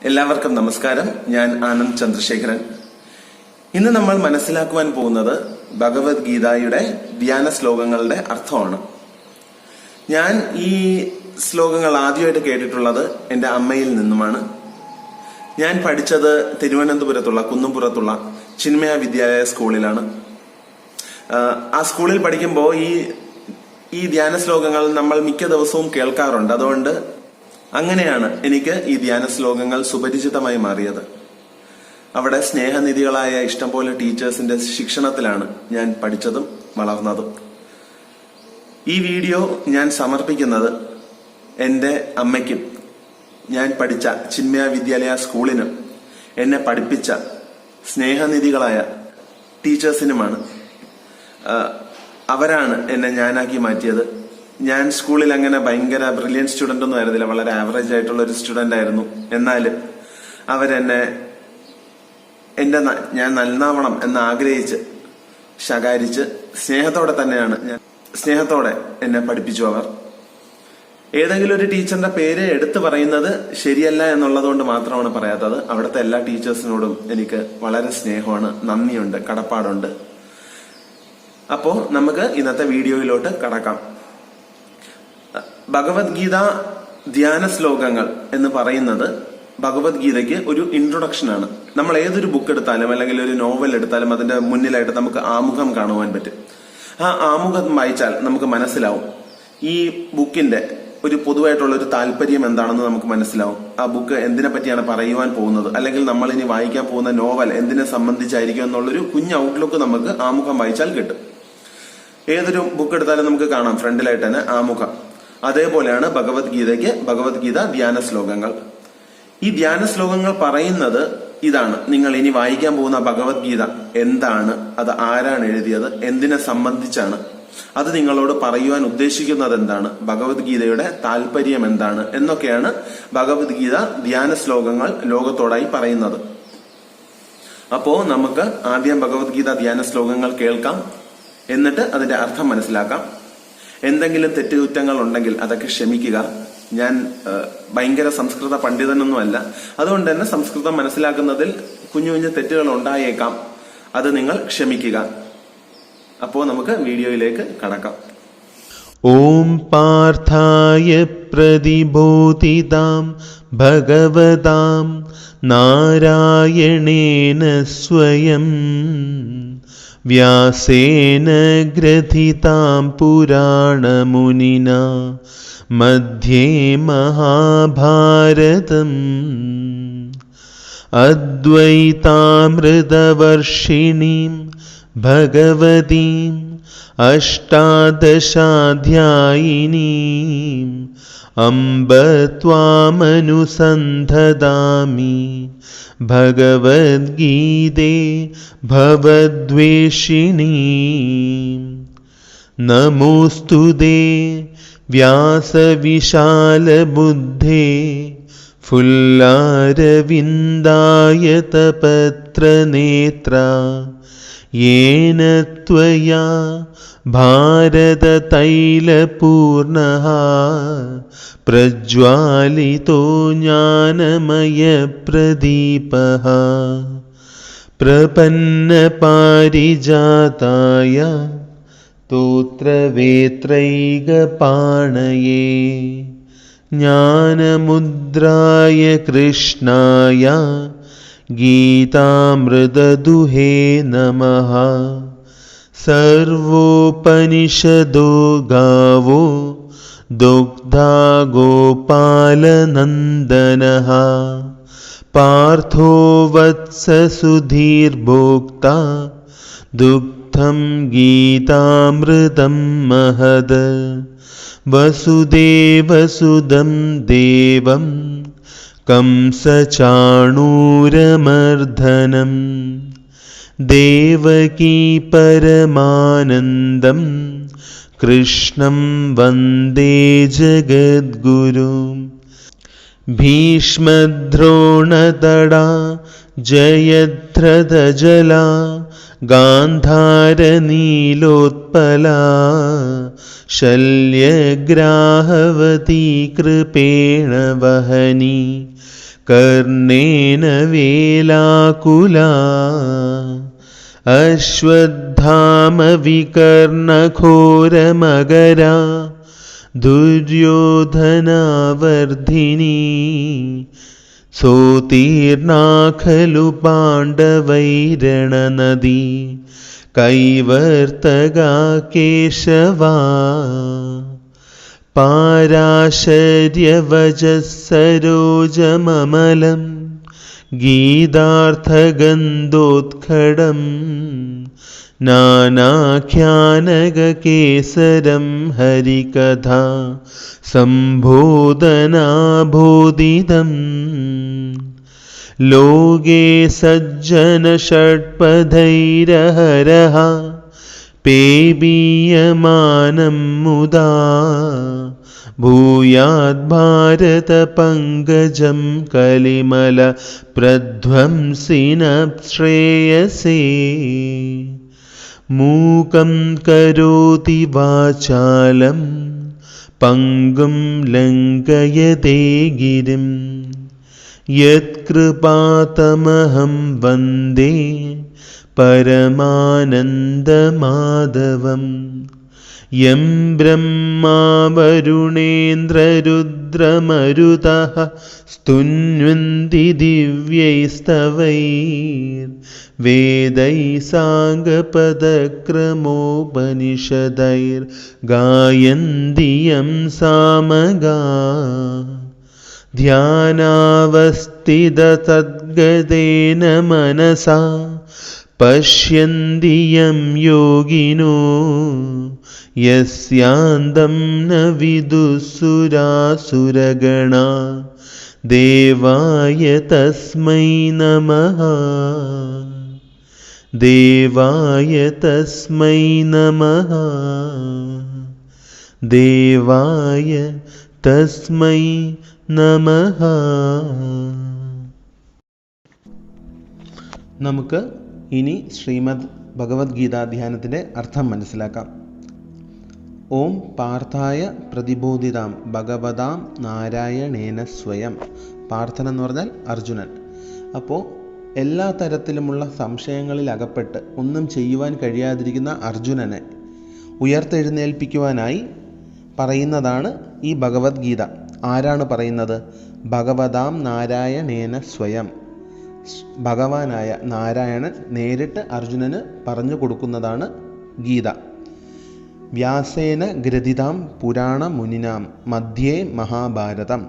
എല്ലാവർക്കും നമസ്കാരം. ഞാൻ ആനന്ദ് ചന്ദ്രശേഖരൻ. ഇന്ന് നമ്മൾ മനസ്സിലാക്കുവാൻ പോകുന്നത് ഭഗവത്ഗീതയുടെ ധ്യാന ശ്ലോകങ്ങളുടെ അർത്ഥമാണ്. ഞാൻ ഈ ശ്ലോകങ്ങൾ ആദ്യമായിട്ട് കേട്ടിട്ടുള്ളത് എൻ്റെ അമ്മയിൽ നിന്നുമാണ്. ഞാൻ പഠിച്ചത് തിരുവനന്തപുരത്തുള്ള കുന്നുംപുറത്തുള്ള ചിന്മയ വിദ്യാലയ സ്കൂളിലാണ്. ആ സ്കൂളിൽ പഠിക്കുമ്പോൾ ഈ ധ്യാന ശ്ലോകങ്ങൾ നമ്മൾ മിക്ക ദിവസവും കേൾക്കാറുണ്ട്. അതുകൊണ്ട് അങ്ങനെയാണ് എനിക്ക് ഈ ധ്യാന ശ്ലോകങ്ങൾ സുപരിചിതമായി മാറിയത്. അവിടെ സ്നേഹനിധികളായ ഇഷ്ടംപോലെ ടീച്ചേഴ്സിന്റെ ശിക്ഷണത്തിലാണ് ഞാൻ പഠിച്ചതും വളർന്നതും. ഈ വീഡിയോ ഞാൻ സമർപ്പിക്കുന്നത് എൻ്റെ അമ്മയ്ക്കും ഞാൻ പഠിച്ച ചിന്മയ വിദ്യാലയ സ്കൂളിനും എന്നെ പഠിപ്പിച്ച സ്നേഹനിധികളായ ടീച്ചേഴ്സിനുമാണ്. അവരാണ് എന്നെ ഞാനാക്കി മാറ്റിയത്. ഞാൻ സ്കൂളിൽ അങ്ങനെ ഭയങ്കര ബ്രില്യൻ സ്റ്റുഡന്റ് ഒന്നും ആയിരുന്നില്ല. വളരെ ആവറേജ് ആയിട്ടുള്ള ഒരു സ്റ്റുഡന്റ് ആയിരുന്നു. എന്നാലും അവരെന്നെ ഞാൻ നന്നാവണം എന്ന് ആഗ്രഹിച്ച് ശകാരിച്ച് സ്നേഹത്തോടെ എന്നെ പഠിപ്പിച്ചു അവർ. ഏതെങ്കിലും ഒരു ടീച്ചറിന്റെ പേര് എടുത്തു പറയുന്നത് ശരിയല്ല എന്നുള്ളതുകൊണ്ട് മാത്രമാണ് പറയാത്തത്. അവിടുത്തെ എല്ലാ ടീച്ചേഴ്സിനോടും എനിക്ക് വളരെ സ്നേഹമാണ്, നന്ദിയുണ്ട്, കടപ്പാടുണ്ട്. അപ്പോ നമുക്ക് ഇന്നത്തെ വീഡിയോയിലോട്ട് കടക്കാം. ഭഗവത്ഗീത ധ്യാന ശ്ലോകങ്ങൾ എന്ന് പറയുന്നത് ഭഗവത്ഗീതയ്ക്ക് ഒരു ഇൻട്രൊഡക്ഷൻ ആണ്. നമ്മൾ ഏതൊരു ബുക്ക് എടുത്താലും അല്ലെങ്കിൽ ഒരു നോവൽ എടുത്താലും അതിന്റെ മുന്നിലായിട്ട് നമുക്ക് ആമുഖം കാണുവാൻ പറ്റും. ആ ആമുഖം വായിച്ചാൽ നമുക്ക് മനസ്സിലാവും ഈ ബുക്കിന്റെ ഒരു പൊതുവായിട്ടുള്ള ഒരു താല്പര്യം എന്താണെന്ന് നമുക്ക് മനസ്സിലാവും. ആ ബുക്ക് എന്തിനെ പറ്റിയാണ് പറയുവാൻ പോകുന്നത്, അല്ലെങ്കിൽ നമ്മൾ ഇനി വായിക്കാൻ പോകുന്ന നോവൽ എന്തിനെ സംബന്ധിച്ചായിരിക്കും എന്നുള്ളൊരു കുഞ്ഞ് ഔട്ട്ലുക്ക് നമുക്ക് ആമുഖം വായിച്ചാൽ കിട്ടും. ഏതൊരു ബുക്ക് എടുത്താലും നമുക്ക് കാണാം ഫ്രണ്ടിലായിട്ട് തന്നെ ആമുഖം. അതേപോലെയാണ് ഭഗവത്ഗീത ധ്യാന ശ്ലോകങ്ങൾ. ഈ ധ്യാന ശ്ലോകങ്ങൾ പറയുന്നത് ഇതാണ്: നിങ്ങൾ ഇനി വായിക്കാൻ പോകുന്ന ഭഗവത്ഗീത എന്താണ്, അത് ആരാണ് എഴുതിയത്, എന്തിനെ സംബന്ധിച്ചാണ്, അത് നിങ്ങളോട് പറയുവാൻ ഉദ്ദേശിക്കുന്നത് എന്താണ്, ഭഗവത്ഗീതയുടെ താല്പര്യം എന്താണ് എന്നൊക്കെയാണ് ഭഗവത്ഗീത ധ്യാന ശ്ലോകങ്ങൾ ലോകത്തോടായി പറയുന്നത്. അപ്പോ നമുക്ക് ആദ്യം ഭഗവത്ഗീത ധ്യാന ശ്ലോകങ്ങൾ കേൾക്കാം. എന്നിട്ട് അതിന്റെ അർത്ഥം മനസ്സിലാക്കാം. എന്തെങ്കിലും തെറ്റുകുറ്റങ്ങൾ ഉണ്ടെങ്കിൽ അതൊക്കെ ക്ഷമിക്കുക. ഞാൻ ഭയങ്കര സംസ്കൃത പണ്ഡിതനൊന്നുമല്ല. അതുകൊണ്ട് തന്നെ സംസ്കൃതം മനസ്സിലാക്കുന്നതിൽ കുഞ്ഞു കുഞ്ഞു തെറ്റുകൾ ഉണ്ടായേക്കാം. അത് നിങ്ങൾ ക്ഷമിക്കുക. അപ്പോ നമുക്ക് വീഡിയോയിലേക്ക് കടക്കാം. ഓം പാർത്ഥായ പ്രതിബോധിതാം ഭഗവതാം നാരായണേന സ്വയം വ്യാസേന ഗ്രഥിതാം പുരാണമുനിനാ മധ്യേ മഹാഭാരതം അദ്വൈതാമൃതവർഷിണീം ഭഗവതീം അഷ്ടാദശാധ്യായിനീം അംബ ത്വാമനുസന്ധദാമി ഭഗവദ്ഗീതേ ഭവദ്വേഷിണീം നമോസ്തുതേ വ്യാസവിശാലബുദ്ധേ ഫുല്ലാരവിന്ദായതപത്രനേത്ര യേന ത്വയാ ഭാരതതൈലപൂർണഃ പ്രജ്വാലിതോ ജ്ഞാനമയപ്രദീപഃ പ്രപന്നപാരിജാതായ സ്തോത്രവേത്രൈകപാണയേ ജ്ഞാനമുദ്രായ കൃഷ്ണായ ഗീതാമൃതദുഹേ നമഃ. സർവോപനിഷദോ ഗാവോ ദുഗ്ധാ ഗോപാലനന്ദനഃ പാർത്ഥോ വത്സസുധീർഭോക്താ ദുഗ്ധം ഗീതാമൃതം മഹദ്. വസുദേവസുതം ദേവം കംസചാണൂരമർദ്ദനം ദേവകീ പരമാനന്ദം കൃഷ്ണം വന്ദേ ജഗദ്ഗുരും. ഭീഷ്മദ്രോണതടാ ജയദ്രഥജലാ ഗാന്ധാരനീലോത്പലാ ശല്യഗ്രാഹവതി കൃപേണ വഹനി कर्णेन वेलाकुला अश्वत्थामविकर्णघोरमगरा दुर्योधनावर्धिनी सोतीर्णा खलु पाण्डवैरणनदी कैवर्तका केशवा पाराशर्यवचः सरोजममलं गीतार्थगन्धोत्कटं नानाख्यानककेसरं हरिकथा सम्बोधनाबोधितम् लोके सज्जनषट्पदैरहरः पेबीयमानं मुदा भूयाद्भारतपङ्कजं कलिमलप्रध्वंसिनः श्रेयसे मूकं करोति वाचालं पङ्गुं लङ्घयते गिरिं यत्कृपातमहं वन्दे परमानन्दमाधवम् यं ब्रह्मा वरुणेन्द्ररुद्रमरुतः स्तुन्वन्ति दिव्यैस्तवैर्वेदैः साङ्गपदक्रमोपनिषदैर्गायन्ति यं सामगा ध्यानावस्थिततद्गतेन मनसा पश्यन्ति यं योगिनो यस्यान्तं न विदुःसुरासुरगणा देवाय तस्मै नमः देवाय तस्मै नमः देवाय तस्मै നമഃ. നമുക്ക് ഇനി ശ്രീമദ് ഭഗവത്ഗീത ധ്യാനത്തിൻ്റെ അർത്ഥം മനസ്സിലാക്കാം. ഓം പാർത്ഥായ പ്രതിബോധിതാം ഭഗവതാം നാരായണേന സ്വയം. പാർത്ഥൻ എന്ന് പറഞ്ഞാൽ അർജുനൻ. അപ്പോൾ എല്ലാ തരത്തിലുമുള്ള സംശയങ്ങളിൽ അകപ്പെട്ട് ഒന്നും ചെയ്യുവാൻ കഴിയാതിരിക്കുന്ന അർജുനനെ ഉയർത്തെഴുന്നേൽപ്പിക്കുവാനായി പറയുന്നതാണ് ഈ ഭഗവത്ഗീത. ആരാണ് പറയുന്നത്? ഭഗവതാം നാരായണേന സ്വയം. ഭഗവാനായ നാരായണൻ നേരിട്ട് അർജുനന് പറഞ്ഞു കൊടുക്കുന്നതാണ് ഗീത. വ്യാസേന ഗ്രഥിതാം പുരാണ മുനിനാം മധ്യേ മഹാഭാരതം.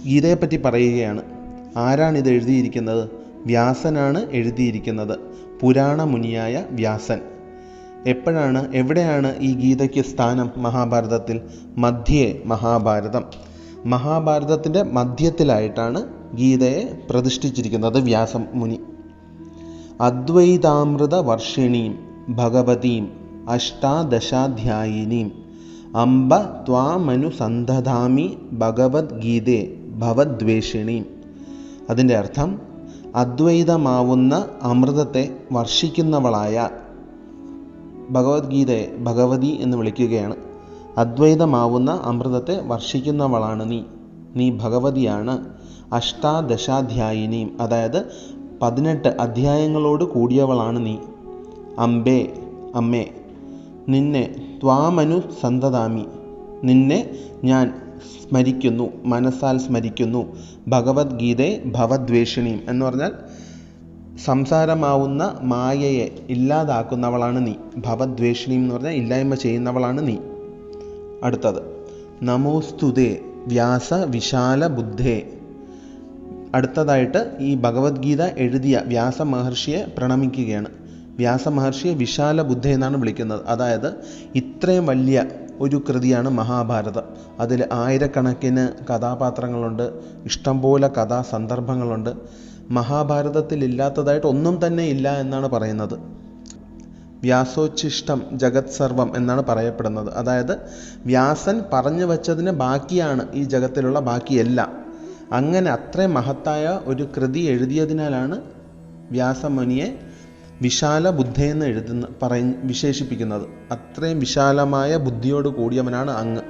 ഗീതയെപ്പറ്റി പറയുകയാണ്. ആരാണിത് എഴുതിയിരിക്കുന്നത്? വ്യാസനാണ് എഴുതിയിരിക്കുന്നത്. പുരാണ മുനിയായ വ്യാസൻ. എവിടെയാണ് ഈ ഗീതയ്ക്ക് സ്ഥാനം? മഹാഭാരതത്തിൽ. മധ്യേ മഹാഭാരതം. മഹാഭാരതത്തിൻ്റെ മധ്യത്തിലായിട്ടാണ് ഗീതയെ പ്രതിഷ്ഠിച്ചിരിക്കുന്നത് വ്യാസം മുനി. അദ്വൈതാമൃത വർഷിണീം ഭഗവതീം അഷ്ടാദശാധ്യായിനീം അംബ ത്വാമനുസന്ധതാമി ഭഗവദ്ഗീതേ ഭവദ്വേഷിണീം. അതിൻ്റെ അർത്ഥം അദ്വൈതമാവുന്ന അമൃതത്തെ വർഷിക്കുന്നവളായ ഭഗവത്ഗീതയെ ഭഗവതി എന്ന് വിളിക്കുകയാണ്. അദ്വൈതമാവുന്ന അമൃതത്തെ വർഷിക്കുന്നവളാണ് നീ ഭഗവതിയാണ്. അഷ്ടാദശാധ്യായിനിയും, അതായത് 18 അധ്യായങ്ങളോട് കൂടിയവളാണ് നീ. അമ്മേ, നിന്നെ ത്വാമനു സന്തതാമി, നിന്നെ ഞാൻ സ്മരിക്കുന്നു, മനസ്സാൽ സ്മരിക്കുന്നു. ഭഗവത്ഗീതയെ ഭവദ്വേഷിണിയും എന്ന് പറഞ്ഞാൽ സംസാരമാവുന്ന മായയെ ഇല്ലാതാക്കുന്നവളാണ് നീ. ഭവദ്വേഷിണിയും എന്ന് പറഞ്ഞാൽ ഇല്ലായ്മ ചെയ്യുന്നവളാണ് നീ. അടുത്തത് നമോസ്തുതേ വ്യാസ വിശാല ബുദ്ധേ. അടുത്തതായിട്ട് ഈ ഭഗവത്ഗീത എഴുതിയ വ്യാസ മഹർഷിയെ പ്രണമിക്കുകയാണ്. വ്യാസ മഹർഷിയെ വിശാല ബുദ്ധ എന്നാണ് വിളിക്കുന്നത്. അതായത് ഇത്രയും വലിയ ഒരു കൃതിയാണ് മഹാഭാരതം. അതിൽ ആയിരക്കണക്കിന് കഥാപാത്രങ്ങളുണ്ട്, ഇഷ്ടംപോലെ കഥാസന്ദർഭങ്ങളുണ്ട്. മഹാഭാരതത്തിൽ ഇല്ലാത്തതായിട്ട് ഒന്നും തന്നെ ഇല്ല എന്നാണ് പറയുന്നത്. വ്യാസോച്ഛിഷ്ടം ജഗത് സർവം എന്നാണ് പറയപ്പെടുന്നത്. അതായത് വ്യാസൻ പറഞ്ഞു വച്ചതിന് ബാക്കിയാണ് ഈ ജഗത്തിലുള്ള ബാക്കിയെല്ലാം. അങ്ങനെ അത്രയും മഹത്തായ ഒരു കൃതി എഴുതിയതിനാലാണ് വ്യാസമുനിയെ വിശാല ബുദ്ധയെന്ന് വിശേഷിപ്പിക്കുന്നത്. അത്രയും വിശാലമായ ബുദ്ധിയോട് കൂടിയവനാണ് അങ്ങ്.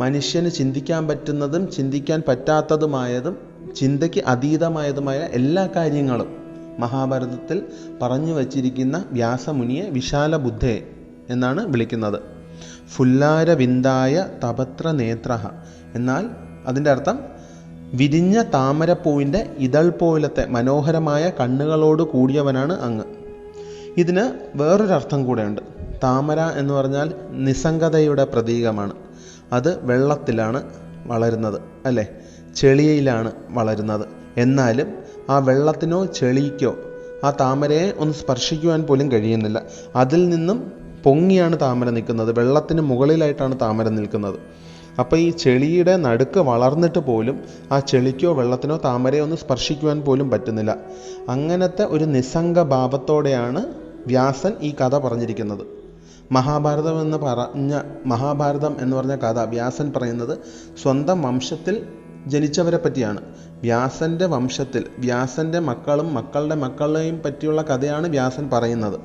മനുഷ്യന് ചിന്തിക്കാൻ പറ്റുന്നതും ചിന്തിക്കാൻ പറ്റാത്തതുമായതും ചിന്തയ്ക്ക് അതീതമായതുമായ എല്ലാ കാര്യങ്ങളും മഹാഭാരതത്തിൽ പറഞ്ഞു വച്ചിരിക്കുന്ന വ്യാസമുനിയെ വിശാല ബുദ്ധേ എന്നാണ് വിളിക്കുന്നത്. ഫുല്ലാരവിന്ദായ തപത്ര നേത്രഃ എന്നാൽ അതിൻ്റെ അർത്ഥം വിരിഞ്ഞ താമരപ്പൂവിൻ്റെ ഇതൾ പോലത്തെ മനോഹരമായ കണ്ണുകളോട് കൂടിയവനാണ് അങ്ങ്. ഇതിന് വേറൊരർത്ഥം കൂടെയുണ്ട്. താമര എന്ന് പറഞ്ഞാൽ നിസ്സംഗതയുടെ പ്രതീകമാണ്. അത് വെള്ളത്തിലാണ് വളരുന്നത്, അല്ലേ? ചെളിയിലാണ് വളരുന്നത്. എന്നാലും ആ വെള്ളത്തിനോ ചെളിക്കോ ആ താമരയെ ഒന്ന് സ്പർശിക്കുവാൻ പോലും കഴിയുന്നില്ല. അതിൽ നിന്നും പൊങ്ങിയാണ് താമര നിൽക്കുന്നത്, വെള്ളത്തിന് മുകളിലായിട്ടാണ് താമര നിൽക്കുന്നത്. അപ്പോൾ ഈ ചെളിയുടെ നടുക്ക് വളർന്നിട്ട് പോലും ആ ചെളിക്കോ വെള്ളത്തിനോ താമരയോ ഒന്ന് സ്പർശിക്കുവാൻ പോലും പറ്റുന്നില്ല. അങ്ങനത്തെ ഒരു നിസ്സംഗ ഭാവത്തോടെയാണ് വ്യാസൻ ഈ കഥ പറഞ്ഞിരിക്കുന്നത്. മഹാഭാരതം എന്ന് പറഞ്ഞ കഥ വ്യാസൻ പറയുന്നത് സ്വന്തം വംശത്തിൽ ജനിച്ചവരെ പറ്റിയാണ്. വ്യാസൻ്റെ വംശത്തിൽ വ്യാസൻ്റെ മക്കളും മക്കളുടെ മക്കളെയും പറ്റിയുള്ള കഥയാണ് വ്യാസൻ പറയുന്നത്.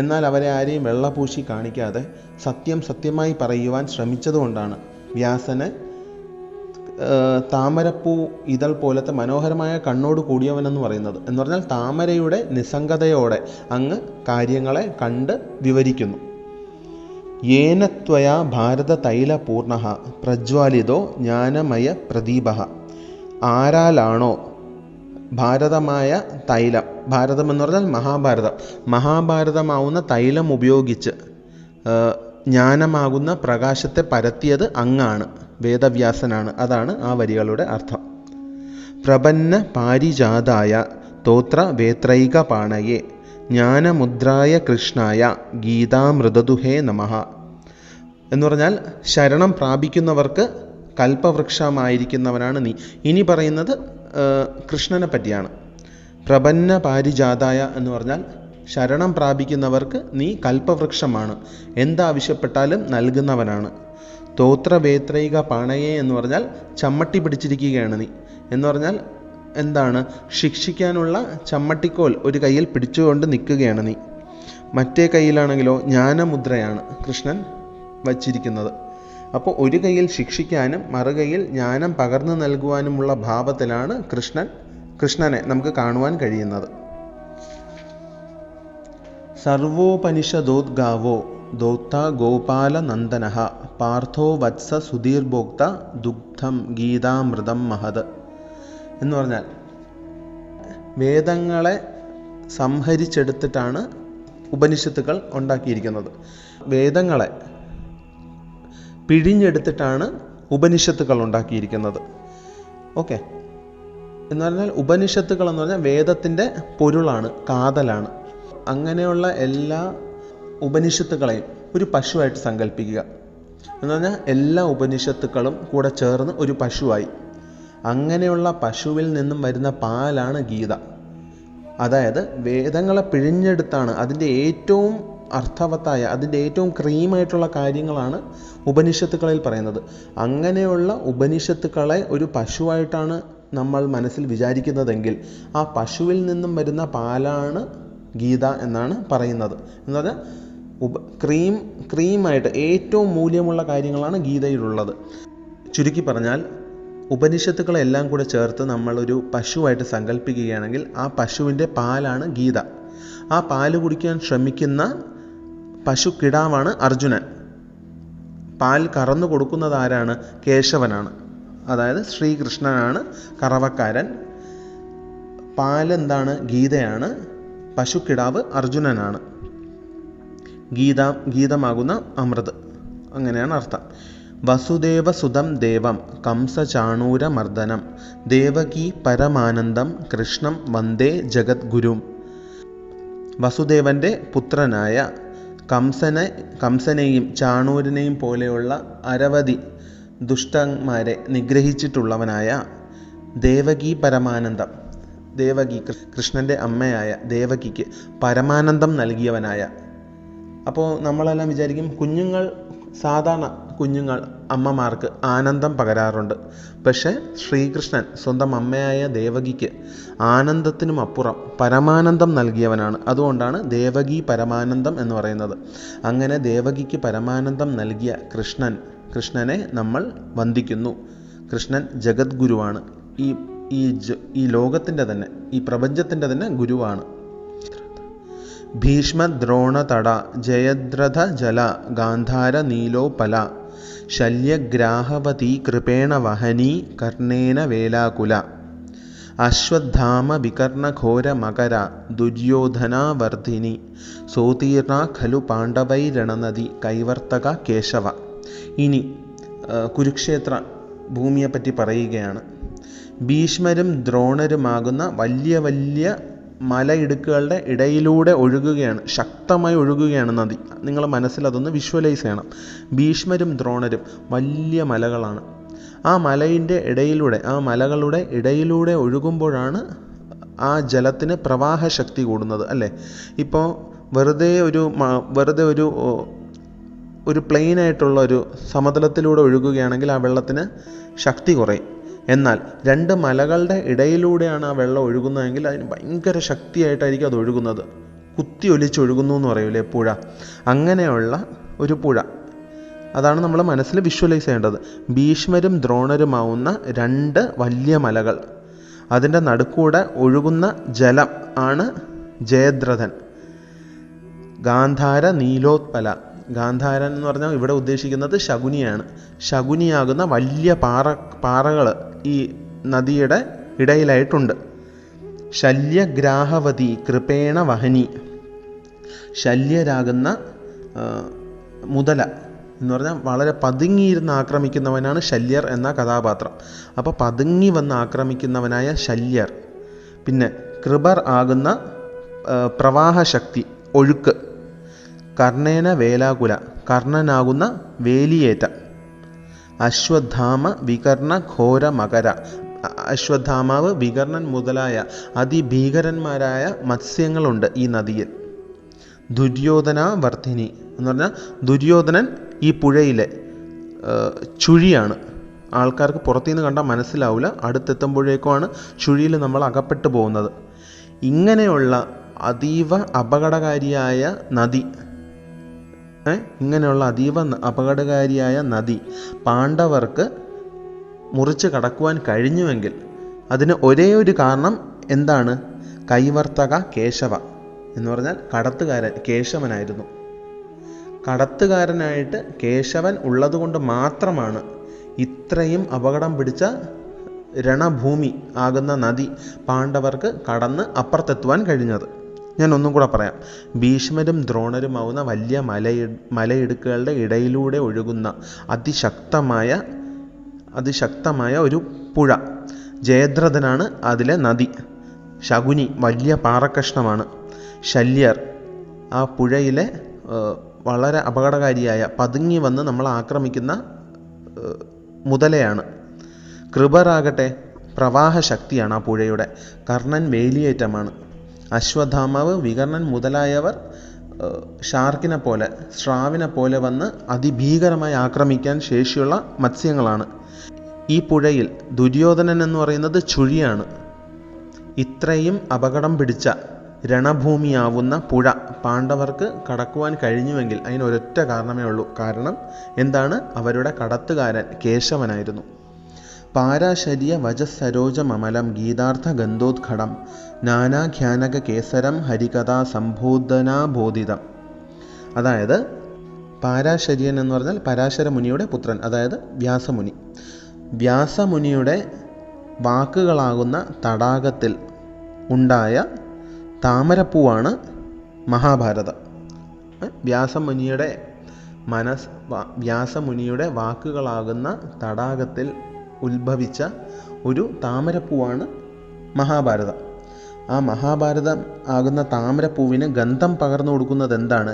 എന്നാൽ അവരെ ആരെയും വെള്ളപൂശി കാണിക്കാതെ സത്യം സത്യമായി പറയുവാൻ ശ്രമിച്ചതുകൊണ്ടാണ് വ്യാസനെ താമരപ്പൂ ഇതൾ പോലത്തെ മനോഹരമായ കണ്ണോട് കൂടിയവനെന്ന് പറയുന്നത്. എന്ന് പറഞ്ഞാൽ താമരയുടെ നിസ്സംഗതയോടെ അങ്ങ് കാര്യങ്ങളെ കണ്ട് വിവരിക്കുന്നു. യേനത്വയാ ഭാരത തൈലപൂർണഃ പ്രജ്വാലിതോ ജ്ഞാനമയ പ്രദീപഃ ആരാലാണോ ഭാരതമായ തൈലം, ഭാരതം എന്ന് പറഞ്ഞാൽ മഹാഭാരതമാവുന്ന തൈലം ഉപയോഗിച്ച് ജ്ഞാനമാകുന്ന പ്രകാശത്തെ പരത്തിയത് അങ്ങാണ്, വേദവ്യാസനാണ്. അതാണ് ആ വരികളുടെ അർത്ഥം. പ്രപന്ന പാരിജാതായ തോത്ര വേത്രൈക പാണയെ ജ്ഞാനമുദ്രായ കൃഷ്ണായ ഗീതാമൃതദുഹേ നമഃ എന്ന് പറഞ്ഞാൽ ശരണം പ്രാപിക്കുന്നവർക്ക് കൽപ്പവൃക്ഷമായിരിക്കുന്നവനാണ് നീ. ഇനി പറയുന്നത് കൃഷ്ണനെ പറ്റിയാണ്. പ്രപന്ന പാരിജാതായ എന്ന് പറഞ്ഞാൽ ശരണം പ്രാപിക്കുന്നവർക്ക് നീ കൽപ്പവൃക്ഷമാണ്, എന്താവശ്യപ്പെട്ടാലും നൽകുന്നവനാണ്. തോത്രവേത്രൈക പാണയെ എന്ന് പറഞ്ഞാൽ ചമ്മട്ടി പിടിച്ചിരിക്കുകയാണ് നീ. എന്ന് പറഞ്ഞാൽ എന്താണ്? ശിക്ഷിക്കാനുള്ള ചമ്മട്ടിക്കോൽ ഒരു കയ്യിൽ പിടിച്ചുകൊണ്ട് നിൽക്കുകയാണ് നീ. മറ്റേ കയ്യിലാണെങ്കിലോ ജ്ഞാനമുദ്രയാണ് കൃഷ്ണൻ വച്ചിരിക്കുന്നത്. അപ്പോൾ ഒരു കയ്യിൽ ശിക്ഷിക്കാനും മറുകൈയിൽ ജ്ഞാനം പകർന്നു നൽകുവാനുമുള്ള ഭാവത്തിലാണ് കൃഷ്ണനെ നമുക്ക് കാണുവാൻ കഴിയുന്നത്. സർവോപനിഷദോദ്ഗാവോ ദോക്ത ഗോപാലനന്ദനഃ പാർത്ഥോ വത്സ സുധീർഭോക്ത ദുഗ്ധം ഗീതാമൃതം മഹത് എന്ന് പറഞ്ഞാൽ വേദങ്ങളെ സംഹരിച്ചെടുത്തിട്ടാണ് ഉപനിഷത്തുക്കൾ ഉണ്ടാക്കിയിരിക്കുന്നത്. വേദങ്ങളെ പിഴിഞ്ഞെടുത്തിട്ടാണ് ഉപനിഷത്തുകൾ ഉണ്ടാക്കിയിരിക്കുന്നത്. ഓക്കെ, എന്ന് പറഞ്ഞാൽ ഉപനിഷത്തുകൾ എന്ന് പറഞ്ഞാൽ വേദത്തിൻ്റെ പൊരുളാണ്, കാതലാണ്. അങ്ങനെയുള്ള എല്ലാ ഉപനിഷത്തുകളെയും ഒരു പശുവായിട്ട് സങ്കല്പിക്കുക. എന്ന് പറഞ്ഞാൽ എല്ലാ ഉപനിഷത്തുക്കളും കൂടെ ചേർന്ന് ഒരു പശുവായി. അങ്ങനെയുള്ള പശുവിൽ നിന്നും വരുന്ന പാലാണ് ഗീത. അതായത് വേദങ്ങളെ പിഴിഞ്ഞെടുത്താണ് അതിൻ്റെ ഏറ്റവും അർത്ഥവത്തായ, അതിൻ്റെ ഏറ്റവും ക്രീമായിട്ടുള്ള കാര്യങ്ങളാണ് ഉപനിഷത്തുക്കളിൽ പറയുന്നത്. അങ്ങനെയുള്ള ഉപനിഷത്തുക്കളെ ഒരു പശുവായിട്ടാണ് നമ്മൾ മനസ്സിൽ വിചാരിക്കുന്നതെങ്കിൽ ആ പശുവിൽ നിന്നും വരുന്ന പാലാണ് ഗീത എന്നാണ് പറയുന്നത്. എന്ന് പറഞ്ഞാൽ ക്രീമായിട്ട് ഏറ്റവും മൂല്യമുള്ള കാര്യങ്ങളാണ് ഗീതയിലുള്ളത്. ചുരുക്കി പറഞ്ഞാൽ ഉപനിഷത്തുക്കളെല്ലാം കൂടെ ചേർത്ത് നമ്മളൊരു പശുവായിട്ട് സങ്കല്പിക്കുകയാണെങ്കിൽ ആ പശുവിൻ്റെ പാലാണ് ഗീത. ആ പാല് കുടിക്കാൻ ശ്രമിക്കുന്ന പശു കിടാവാണ് അർജുനൻ. പാൽ കറന്നു കൊടുക്കുന്നത് ആരാണ്? കേശവനാണ്. അതായത് ശ്രീകൃഷ്ണനാണ് കറവക്കാരൻ. പാലെന്താണ്? ഗീതയാണ്. പശുക്കിടാവ് അർജുനനാണ്. ഗീതമാകുന്ന അമൃത്, അങ്ങനെയാണ് അർത്ഥം. വസുദേവസുതം ദേവം കംസചാണൂരമർദ്ദനം ദേവകീ പരമാനന്ദം കൃഷ്ണം വന്ദേ ജഗദ്ഗുരും. വസുദേവൻ്റെ പുത്രനായ കംസനെയും ചാണൂരനെയും പോലെയുള്ള അനവധി ദുഷ്ടന്മാരെ നിഗ്രഹിച്ചിട്ടുള്ളവനായ ദേവകീ പരമാനന്ദം, ദേവകി കൃഷ്ണൻ്റെ അമ്മയായ ദേവകിക്ക് പരമാനന്ദം നൽകിയവനായ. അപ്പോൾ നമ്മളെല്ലാം വിചാരിക്കും സാധാരണ കുഞ്ഞുങ്ങൾ അമ്മമാർക്ക് ആനന്ദം പകരാറുണ്ട്. പക്ഷേ ശ്രീകൃഷ്ണൻ സ്വന്തം അമ്മയായ ദേവകിക്ക് ആനന്ദത്തിനും അപ്പുറം പരമാനന്ദം നൽകിയവനാണ്. അതുകൊണ്ടാണ് ദേവകി പരമാനന്ദം എന്ന് പറയുന്നത്. അങ്ങനെ ദേവകിക്ക് പരമാനന്ദം നൽകിയ കൃഷ്ണൻ കൃഷ്ണനെ നമ്മൾ വന്ദിക്കുന്നു. കൃഷ്ണൻ ജഗദ്ഗുരുവാണ്. ഈ ലോകത്തിൻ്റെ തന്നെ, ഈ പ്രപഞ്ചത്തിൻ്റെ തന്നെ ഗുരുവാണ്. ഭീഷ്മ ദ്രോണ തട ജയദ്രഥ ജല ഗാന്ധാര നീലോപല ശല്യഗ്രാഹവതി കൃപേണ വഹനീ കർണേന വേലാകുല അശ്വത്ഥാമ വികർണഘോര മകര ദുര്യോധനാവർധിനി സോതീർണ ഖലു പാണ്ഡവൈരണനദി കൈവർത്തക കേശവ. ഇനി കുരുക്ഷേത്ര ഭൂമിയെപ്പറ്റി പറയുകയാണ്. ഭീഷ്മരും ദ്രോണരുമാകുന്ന വലിയ വലിയ മലയിടുക്കുകളുടെ ഇടയിലൂടെ ഒഴുകുകയാണ്, ശക്തമായി ഒഴുകുകയാണ് നദി. നിങ്ങൾ മനസ്സിൽ അതൊന്ന് വിഷ്വലൈസ് ചെയ്യണം. ഭീഷ്മരും ദ്രോണരും വലിയ മലകളാണ്. ആ മലകളുടെ ഇടയിലൂടെ ഒഴുകുമ്പോഴാണ് ആ ജലത്തിന് പ്രവാഹശക്തി കൂടുന്നത്, അല്ലേ? ഇപ്പോൾ വെറുതെ ഒരു പ്ലെയിനായിട്ടുള്ള ഒരു സമതലത്തിലൂടെ ഒഴുകുകയാണെങ്കിൽ ആ വെള്ളത്തിന് ശക്തി കുറയും. എന്നാൽ രണ്ട് മലകളുടെ ഇടയിലൂടെയാണ് ആ വെള്ളം ഒഴുകുന്നതെങ്കിൽ അതിന് ഭയങ്കര ശക്തിയായിട്ടായിരിക്കും അത് ഒഴുകുന്നത്. കുത്തി ഒലിച്ചൊഴുകുന്നു എന്ന് പറയൂലേ പുഴ, അങ്ങനെയുള്ള ഒരു പുഴ. അതാണ് നമ്മൾ മനസ്സിൽ വിഷ്വലൈസ് ചെയ്യേണ്ടത്. ഭീഷ്മരും ദ്രോണരുമാവുന്ന രണ്ട് വലിയ മലകൾ, അതിൻ്റെ നടുക്കൂടെ ഒഴുകുന്ന ജലം ആണ് ജയദ്രഥൻ. ഗാന്ധാര നീലോത്പല. ഗാന്ധാരൻ എന്ന് പറഞ്ഞാൽ ഇവിടെ ഉദ്ദേശിക്കുന്നത് ശകുനിയാണ്. ശകുനിയാകുന്ന വലിയ പാറകൾ ഈ നദിയുടെ ഇടയിലായിട്ടുണ്ട്. ശല്യഗ്രാഹവതി കൃപേണ വഹനി. ശല്യരാകുന്ന മുതല എന്ന് പറഞ്ഞാൽ വളരെ പതുങ്ങിയിരുന്ന് ആക്രമിക്കുന്നവനാണ് ശല്യർ എന്ന കഥാപാത്രം. അപ്പോൾ പതുങ്ങി വന്ന് ആക്രമിക്കുന്നവനായ ശല്യർ. പിന്നെ കൃപർ ആകുന്ന പ്രവാഹശക്തി, ഒഴുക്ക്. കർണേന വേലാകുല. കർണനാകുന്ന വേലിയേറ്റ. അശ്വത്ഥാമ വികർണ ഘോര മകര. അശ്വത്ഥാമാവ്, വികർണൻ മുതലായ അതിഭീകരന്മാരായ മത്സ്യങ്ങളുണ്ട് ഈ നദിയിൽ. ദുര്യോധനാവർധിനി എന്ന് പറഞ്ഞാൽ ദുര്യോധനൻ ഈ പുഴയിലെ ചുഴിയാണ്. ആൾക്കാർക്ക് പുറത്തുനിന്ന് കണ്ടാൽ മനസ്സിലാവില്ല, അടുത്തെത്തുമ്പോഴേക്കുമാണ് ചുഴിയിൽ നമ്മൾ അകപ്പെട്ടു പോകുന്നത്. ഇങ്ങനെയുള്ള അതീവ അപകടകാരിയായ നദി പാണ്ഡവർക്ക് മുറിച്ച് കടക്കുവാൻ കഴിഞ്ഞുവെങ്കിൽ അതിന് ഒരേ ഒരു കാരണം എന്താണ്? കൈവർത്തക കേശവ എന്ന് പറഞ്ഞാൽ കടത്തുകാരൻ കേശവനായിരുന്നു. കടത്തുകാരനായിട്ട് കേശവൻ ഉള്ളതുകൊണ്ട് മാത്രമാണ് ഇത്രയും അപകടം പിടിച്ച രണഭൂമി ആകുന്ന നദി പാണ്ഡവർക്ക് കടന്ന് അപ്പുറത്തെത്തുവാൻ കഴിഞ്ഞത്. ഞാൻ ഒന്നും കൂടെ പറയാം. ഭീഷ്മരും ദ്രോണരുമാവുന്ന വലിയ മലയിടുക്കുകളുടെ ഇടയിലൂടെ ഒഴുകുന്ന അതിശക്തമായ ഒരു പുഴ. ജയദ്രഥനാണ് അതിലെ നദി. ശകുനി വലിയ പാറക്കഷ്ണമാണ്. ശല്യർ ആ പുഴയിലെ വളരെ അപകടകാരിയായ പതുങ്ങി വന്ന് നമ്മൾ ആക്രമിക്കുന്ന മുതലയാണ്. കൃപറാകട്ടെ പ്രവാഹശക്തിയാണ് ആ പുഴയുടെ. കർണൻ വേലിയേറ്റമാണ്. അശ്വത്ഥാമാവ്, വികർണൻ മുതലായവർ ഷാർക്കിനെ പോലെ, സ്രാവിനെ പോലെ വന്ന് അതിഭീകരമായി ആക്രമിക്കാൻ ശേഷിയുള്ള മത്സ്യങ്ങളാണ്. ഈ പുഴയിൽ ദുര്യോധനൻ എന്ന് പറയുന്നത് ചുഴിയാണ്. ഇത്രയും അപകടം പിടിച്ച രണഭൂമിയാവുന്ന പുഴ പാണ്ഡവർക്ക് കടക്കുവാൻ കഴിഞ്ഞുവെങ്കിൽ അതിനൊരൊറ്റ കാരണമേ ഉള്ളൂ. കാരണം എന്താണ്? അവരുടെ കടത്തുകാരൻ കേശവനായിരുന്നു. പാരാശര്യ വജസരോജമമലം ഗീതാർത്ഥ ഗന്ധോദ്ഘടം നാനാഖ്യാനക കേസരം ഹരികഥാ സംബോധനാബോധിതം. അതായത് പാരാശര്യൻ എന്ന് പറഞ്ഞാൽ പരാശര മുനിയുടെ പുത്രൻ, അതായത് വ്യാസമുനി. വ്യാസമുനിയുടെ വാക്കുകളാകുന്ന തടാകത്തിൽ ഉണ്ടായ താമരപ്പൂവാണ് മഹാഭാരതം. വ്യാസമുനിയുടെ വാക്കുകളാകുന്ന തടാകത്തിൽ ഉത്ഭവിച്ച ഒരു താമരപ്പൂവാണ് മഹാഭാരതം. ആ മഹാഭാരതം ആകുന്ന താമരപ്പൂവിന് ഗന്ധം പകർന്നു കൊടുക്കുന്നത് എന്താണ്?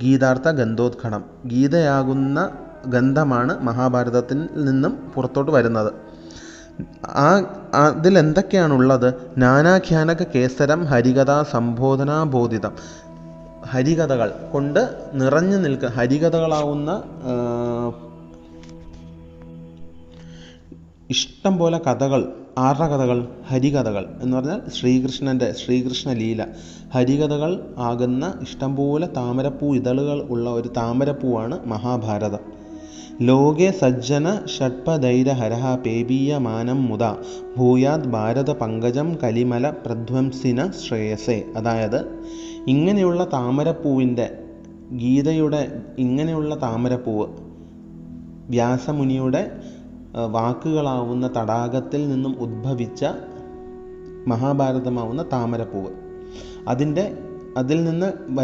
ഗീതാർത്ഥ ഗന്ധോദ്ഘടം. ഗീതയാകുന്ന ഗന്ധമാണ് മഹാഭാരതത്തിൽ നിന്നും പുറത്തോട്ട് വരുന്നത്. അതിലെന്തൊക്കെയാണുള്ളത്? നാനാഖ്യാനക കേസരം ഹരികഥാ സംബോധനാബോധിതം. ഹരികഥകൾ കൊണ്ട് നിറഞ്ഞു ഹരികഥകളാവുന്ന ഇഷ്ടം പോലെ കഥകൾ. ആരുടെ കഥകൾ? ഹരികഥകൾ എന്ന് പറഞ്ഞാൽ ശ്രീകൃഷ്ണ ലീല. ഹരികഥകൾ ആകുന്ന ഇഷ്ടംപോലെ താമരപ്പൂ ഇതളുകൾ ഉള്ള ഒരു താമരപ്പൂവാണ് മഹാഭാരതം. ലോകെ സജ്ജന ഷഡ്പദൈരഹരഃ പേബീയമാനം മുദ ഭൂയാത് ഭാരത പങ്കജം കലിമല പ്രധ്വംസിന ശ്രേയസേ. അതായത് ഇങ്ങനെയുള്ള താമരപ്പൂവിൻ്റെ ഗീതയുടെ ഇങ്ങനെയുള്ള താമരപ്പൂവ് വ്യാസമുനിയുടെ വാക്കുകളാവുന്ന തടാകത്തിൽ നിന്നും ഉദ്ഭവിച്ച മഹാഭാരതമാവുന്ന താമരപ്പൂവ്, അതിൽ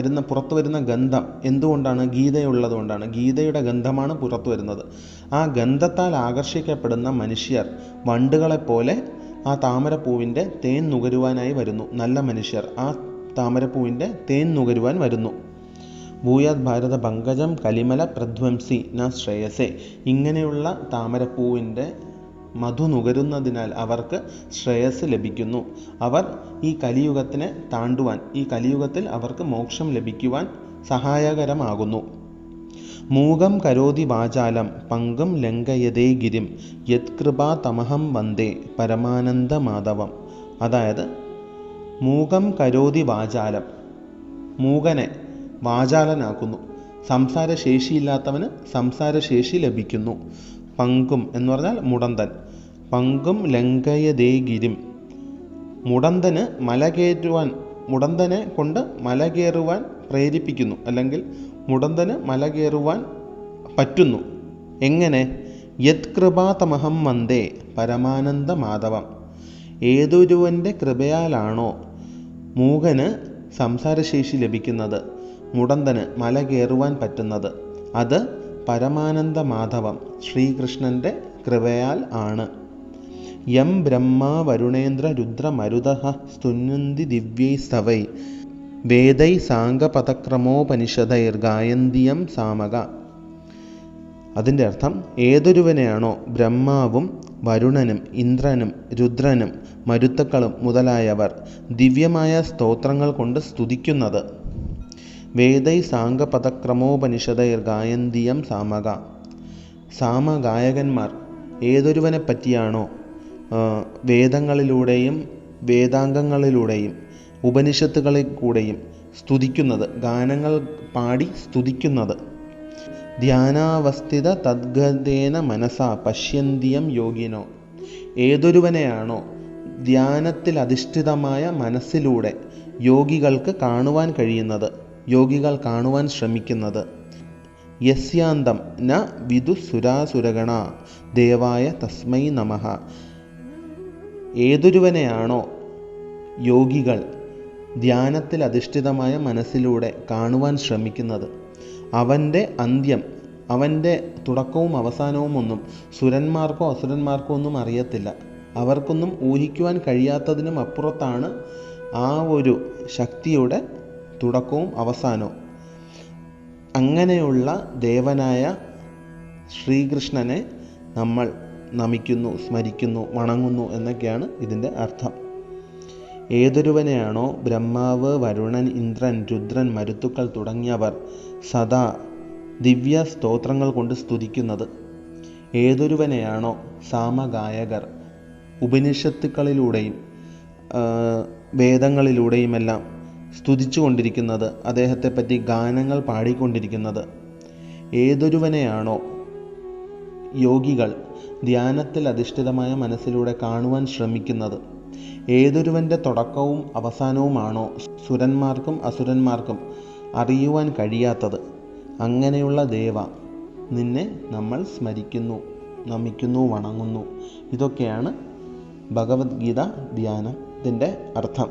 നിന്ന് പുറത്തു വരുന്ന ഗന്ധം എന്തുകൊണ്ടാണ്? ഗീതയുള്ളതുകൊണ്ടാണ്. ഗീതയുടെ ഗന്ധമാണ് പുറത്തു വരുന്നത്. ആ ഗന്ധത്താൽ ആകർഷിക്കപ്പെടുന്ന മനുഷ്യർ വണ്ടുകളെപ്പോലെ ആ താമരപ്പൂവിൻ്റെ തേൻ നുകരുവാനായി വരുന്നു. നല്ല മനുഷ്യർ ആ താമരപ്പൂവിൻ്റെ തേൻ നുകരുവാൻ വരുന്നു. ഭൂയാത് ഭാരത പങ്കജം കലിമല പ്രധ്വംസി ന ശ്രേയസേ. ഇങ്ങനെയുള്ള താമരപ്പൂവിൻ്റെ മധു നുകരുന്നതിനാൽ അവർക്ക് ശ്രേയസ് ലഭിക്കുന്നു. അവർ ഈ കലിയുഗത്തിനെ താണ്ടുവാൻ, ഈ കലിയുഗത്തിൽ അവർക്ക് മോക്ഷം ലഭിക്കുവാൻ സഹായകരമാകുന്നു. മൂകം കരോതി വാചാലം പങ്കം ലംഘയതേ ഗിരിം യത്കൃപാ തമഹം വന്ദേ പരമാനന്ദ മാധവം. അതായത് മൂകം കരോതി വാചാലം, മൂകനെ വാചാലനാക്കുന്നു. സംസാരശേഷിയില്ലാത്തവന് സംസാരശേഷി ലഭിക്കുന്നു. പങ്കും എന്ന് പറഞ്ഞാൽ മുടന്തൻ. പങ്കും ലംഘയതേ ഗിരിം, മുടന്തനെ കൊണ്ട് മല കയറുവാൻ പ്രേരിപ്പിക്കുന്നു, അല്ലെങ്കിൽ മുടന്തന് മല കയറുവാൻ പറ്റുന്നു. എങ്ങനെ? യത്കൃപാതമഹം വന്ദേ പരമാനന്ദ മാധവം. ഏതൊരുവൻ്റെ കൃപയാലാണോ മൂകന് സംസാരശേഷി ലഭിക്കുന്നത്, മുടന്തന് മല കയറുവാൻ പറ്റുന്നത്, അത് പരമാനന്ദ മാധവം ശ്രീകൃഷ്ണൻ്റെ കൃപയാൽ ആണ്. യം ബ്രഹ്മ വരുണേന്ദ്ര രുദ്ര മരുതഃ സ്തുന്യന്തി ദിവ്യൈ സ്തവൈ വേദൈ സാംഗപദക്രമോപനിഷദൈർ ഗായന്തിയം സാമക. അതിൻ്റെ അർത്ഥം, ഏതൊരുവനെയാണോ ബ്രഹ്മാവും വരുണനും ഇന്ദ്രനും രുദ്രനും മരുത്തുക്കളും മുതലായവർ ദിവ്യമായ സ്തോത്രങ്ങൾ കൊണ്ട് സ്തുതിക്കുന്നത്, വേദൈ സാംഗപദക്രമോപനിഷദൈർ ഗായന്തിയം സാമക. സാമഗായകന്മാർ ഏതൊരുവനെ പറ്റിയാണോ വേദങ്ങളിലൂടെയും വേദാംഗങ്ങളിലൂടെയും ഉപനിഷത്തുകളിൽ കൂടെയും സ്തുതിക്കുന്നത്, ഗാനങ്ങൾ പാടി സ്തുതിക്കുന്നത്, ധ്യാനാവസ്ഥിത തദ്ഗതേന മനസാ പശ്യന്തിയം യോഗിനോ. ഏതൊരുവനെയാണോ ധ്യാനത്തിൽ അധിഷ്ഠിതമായ മനസ്സിലൂടെ യോഗികൾക്ക് കാണുവാൻ കഴിയുന്നത്, യോഗികൾ കാണുവാൻ ശ്രമിക്കുന്നത്, യസ്യാന്തം ന വിദുസുരാസുരഗണ ദേവായ തസ്മൈ നമഃ. ഏതൊരുവനെയാണോ യോഗികൾ ധ്യാനത്തിൽ അധിഷ്ഠിതമായ മനസ്സിലൂടെ കാണുവാൻ ശ്രമിക്കുന്നത്, അവൻ്റെ അന്ത്യം, അവൻ്റെ തുടക്കവും അവസാനവും ഒന്നും സുരന്മാർക്കോ അസുരന്മാർക്കോ ഒന്നും അറിയത്തില്ല. അവർക്കൊന്നും ഊഹിക്കുവാൻ കഴിയാത്തതിനും അപ്പുറത്താണ് ആ ഒരു ശക്തിയുടെ തുടക്കവും അവസാനവും. അങ്ങനെയുള്ള ദേവനായ ശ്രീകൃഷ്ണനെ നമ്മൾ നമിക്കുന്നു, സ്മരിക്കുന്നു, വണങ്ങുന്നു എന്നൊക്കെയാണ് ഇതിൻ്റെ അർത്ഥം. ഏതൊരുവനെയാണോ ബ്രഹ്മാവ്, വരുണൻ, ഇന്ദ്രൻ, രുദ്രൻ, മരുത്തുക്കൾ തുടങ്ങിയവർ സദാ ദിവ്യ സ്തോത്രങ്ങൾ കൊണ്ട് സ്തുതിക്കുന്നത്, ഏതൊരുവനെയാണോ സാമഗായകർ ഉപനിഷത്തുക്കളിലൂടെയും വേദങ്ങളിലൂടെയുമെല്ലാം സ്തുതിച്ചു കൊണ്ടിരിക്കുന്നത്, അദ്ദേഹത്തെപ്പറ്റി ഗാനങ്ങൾ പാടിക്കൊണ്ടിരിക്കുന്നത്, ഏതൊരുവനെയാണോ യോഗികൾ ധ്യാനത്തിൽ അധിഷ്ഠിതമായ മനസ്സിലൂടെ കാണുവാൻ ശ്രമിക്കുന്നത്, ഏതൊരുവൻ്റെ തുടക്കവും അവസാനവുമാണോ സുരന്മാർക്കും അസുരന്മാർക്കും അറിയുവാൻ കഴിയാത്തത്, അങ്ങനെയുള്ള ദേവ നിന്നെ നമ്മൾ സ്മരിക്കുന്നു, നമിക്കുന്നു, വണങ്ങുന്നു. ഇതൊക്കെയാണ് ഭഗവത്ഗീത ധ്യാനത്തിൻ്റെ അർത്ഥം.